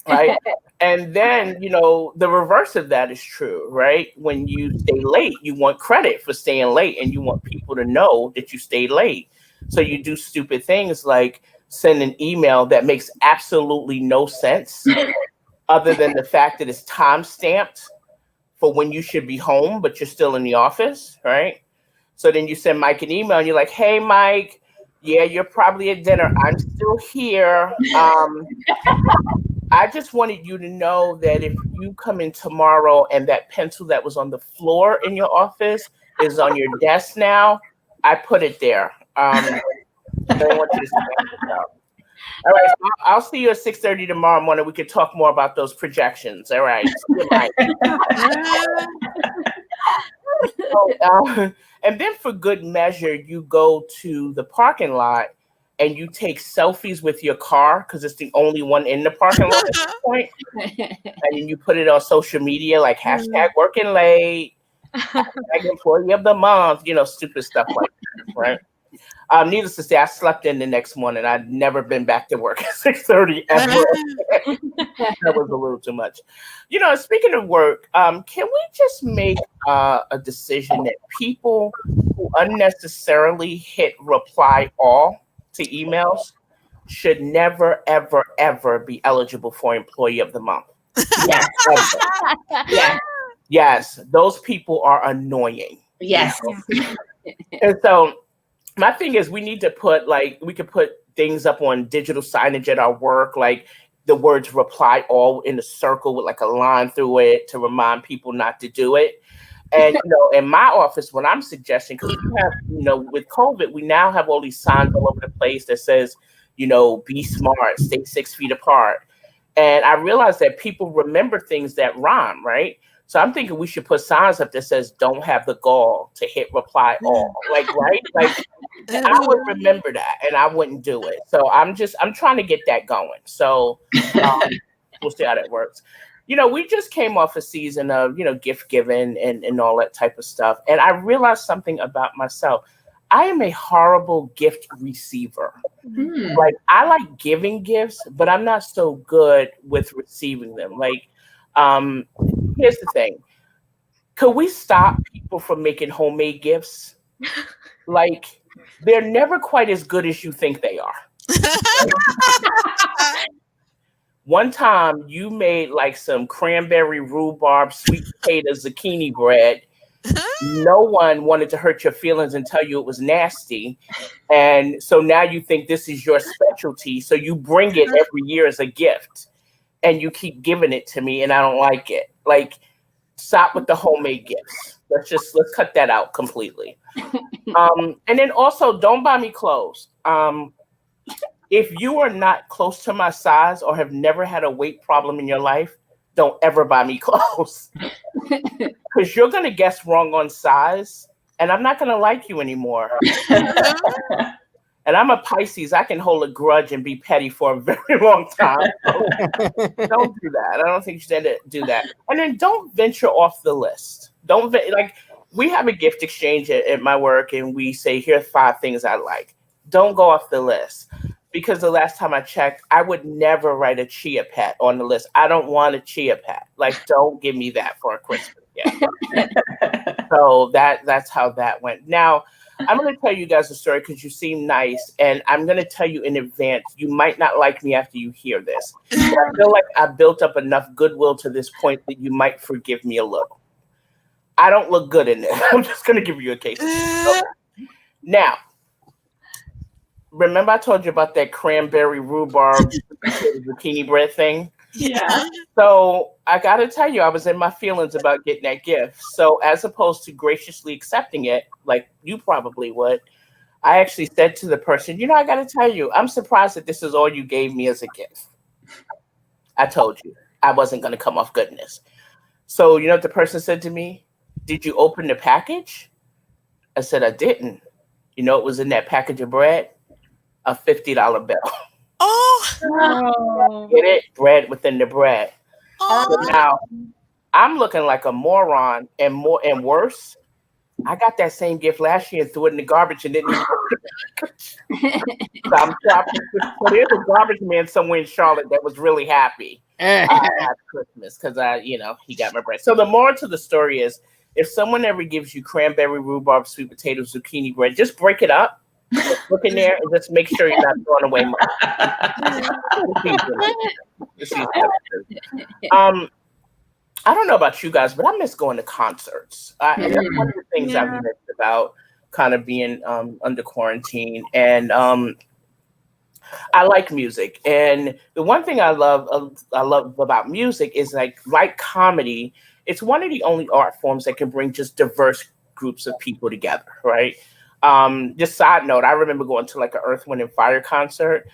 Right? And then, you know, the reverse of that is true, right? When you stay late, you want credit for staying late, and you want people to know that you stayed late. So you do stupid things like send an email that makes absolutely no sense other than the fact that it's time stamped for when you should be home, but you're still in the office, right? So then you send Mike an email, and you're like, hey, Mike, yeah, you're probably at dinner. I'm still here. I just wanted you to know that if you come in tomorrow and that pencil that was on the floor in your office is on your desk now, I put it there. I don't want you to stand it out. All right, so I'll see you at 6:30 tomorrow morning. We can talk more about those projections. All right. Good night. So, and then for good measure, you go to the parking lot and you take selfies with your car, because it's the only one in the parking lot at this point. And then you put it on social media, like hashtag working late, hashtag employee of the month, you know, stupid stuff like that, right? Needless to say, I slept in the next morning. I'd never been back to work at 6:30 ever. That was a little too much. You know, speaking of work, can we just make a decision that people who unnecessarily hit reply all to emails should never, ever, ever be eligible for Employee of the Month? Yes. Yes. Yes. Those people are annoying. Yes. You know? And so my thing is, we need to put, like, we could put things up on digital signage at our work, like the words reply all in a circle with like a line through it to remind people not to do it. And, you know, in my office, what I'm suggesting, because we have, you know, with COVID, we now have all these signs all over the place that says, you know, be smart, stay 6 feet apart. And I realized that people remember things that rhyme, right? So I'm thinking we should put signs up that says "Don't have the gall to hit reply all." Like, right? Like, I would remember that, and I wouldn't do it. So I'm trying to get that going. So we'll see how that works. We just came off a season of gift giving and all that type of stuff, and I realized something about myself. I am a horrible gift receiver. Like, I like giving gifts, but I'm not so good with receiving them. Like, here's the thing. Could we stop people from making homemade gifts? Like, they're never quite as good as you think they are. One time you made like some cranberry rhubarb, sweet potato, zucchini bread. No one wanted to hurt your feelings and tell you it was nasty. And so now you think this is your specialty. So you bring it every year as a gift and you keep giving it to me and I don't like it. Like, stop with the homemade gifts. Let's cut that out completely. And then also don't buy me clothes. If you are not close to my size or have never had a weight problem in your life, don't ever buy me clothes. Because you're going to guess wrong on size, and I'm not going to like you anymore. And I'm a Pisces. I can hold a grudge and be petty for a very long time. So don't do that. I don't think you should do that. And then don't venture off the list. We have a gift exchange at my work, and we say, here are 5 things I like. Don't go off the list. Because the last time I checked, I would never write a chia pet on the list. I don't want a chia pet. Like, don't give me that for a Christmas gift. So that's how that went. Now, I'm going to tell you guys a story because you seem nice. And I'm going to tell you in advance, you might not like me after you hear this. But I feel like I built up enough goodwill to this point that you might forgive me a little. I don't look good in this. I'm just going to give you a case. Okay. Now, remember I told you about that cranberry rhubarb zucchini bread thing? Yeah. So I got to tell you, I was in my feelings about getting that gift. So as opposed to graciously accepting it, like you probably would, I actually said to the person, I got to tell you, I'm surprised that this is all you gave me as a gift. I told you I wasn't going to come off goodness. So you know what the person said to me? Did you open the package? I said, I didn't. You know what was in that package of bread? A $50 bill. Oh. Get it? Bread within the bread. Oh. So now I'm looking like a moron and worse. I got that same gift last year and threw it in the garbage and didn't even So I'm shopping. So there's a garbage man somewhere in Charlotte that was really happy at Christmas because he got my bread. So the moral to the story is, if someone ever gives you cranberry rhubarb, sweet potato, zucchini bread, just break it up. Look in there and just make sure you're not throwing away money. I don't know about you guys, but I miss going to concerts. That's one of the things I've missed about kind of being under quarantine. And I like music. And the one thing I love about music is like comedy, it's one of the only art forms that can bring just diverse groups of people together, right? Just side note, I remember going to like an Earth, Wind, and Fire concert,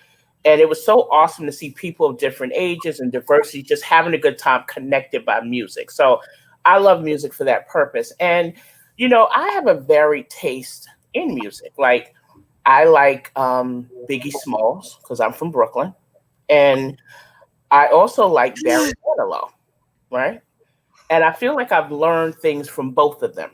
and it was so awesome to see people of different ages and diversity just having a good time connected by music. So I love music for that purpose. And, I have a varied taste in music. Like, I like Biggie Smalls because I'm from Brooklyn. And I also like Barry Manilow, right? And I feel like I've learned things from both of them,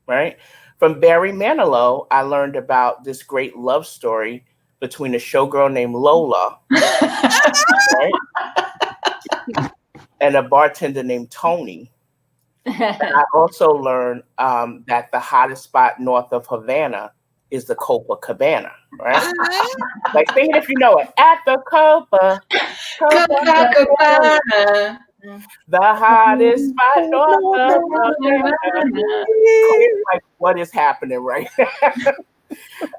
right? From Barry Manilow, I learned about this great love story between a showgirl named Lola right? And a bartender named Tony. And I also learned that the hottest spot north of Havana is the Copacabana, right? Like, sing it if you know it. At the Copacabana. The hottest spot north of Havana. Like, what is happening right now?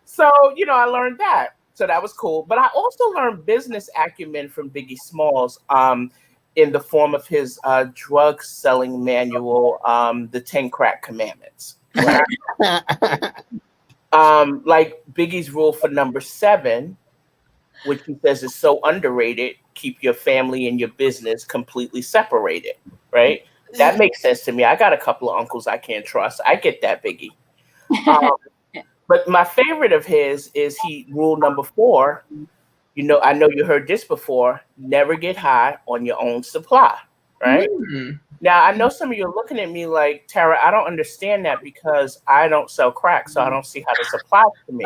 So, I learned that. So that was cool. But I also learned business acumen from Biggie Smalls in the form of his drug selling manual, The 10 Crack Commandments. Right? Like Biggie's rule for number 7, which he says is so underrated, keep your family and your business completely separated, right? That makes sense to me. I got a couple of uncles I can't trust. I get that, Biggie. But my favorite of his is rule number 4. I know you heard this before. Never get high on your own supply, right? Now, I know some of you are looking at me like, Tara, I don't understand that because I don't sell crack, so I don't see how this applies to me.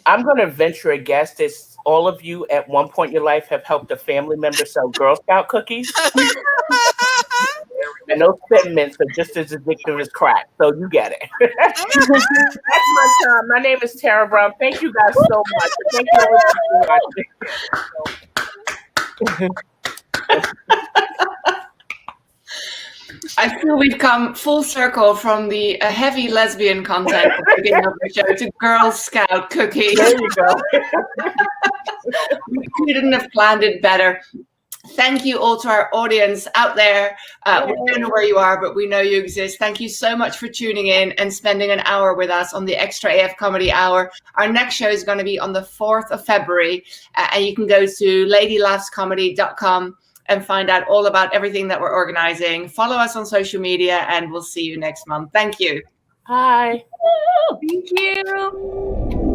I'm going to venture a guess that all of you at one point in your life have helped a family member sell Girl Scout cookies. And those sentiments are just as addictive as crack, so you get it. That's my time. My name is Tara Brown. Thank you guys so much. Thank you. I feel we've come full circle from the heavy lesbian content at the beginning of the show to Girl Scout cookies. There you go. We couldn't have planned it better. Thank you all to our audience out there. We don't know where you are, but we know you exist. Thank you so much for tuning in and spending an hour with us on the Extra AF Comedy Hour. Our next show is going to be on the 4th of February, and you can go to ladylaughscomedy.com and find out all about everything that we're organizing. Follow us on social media, and we'll see you next month. Thank you. Bye. Thank you.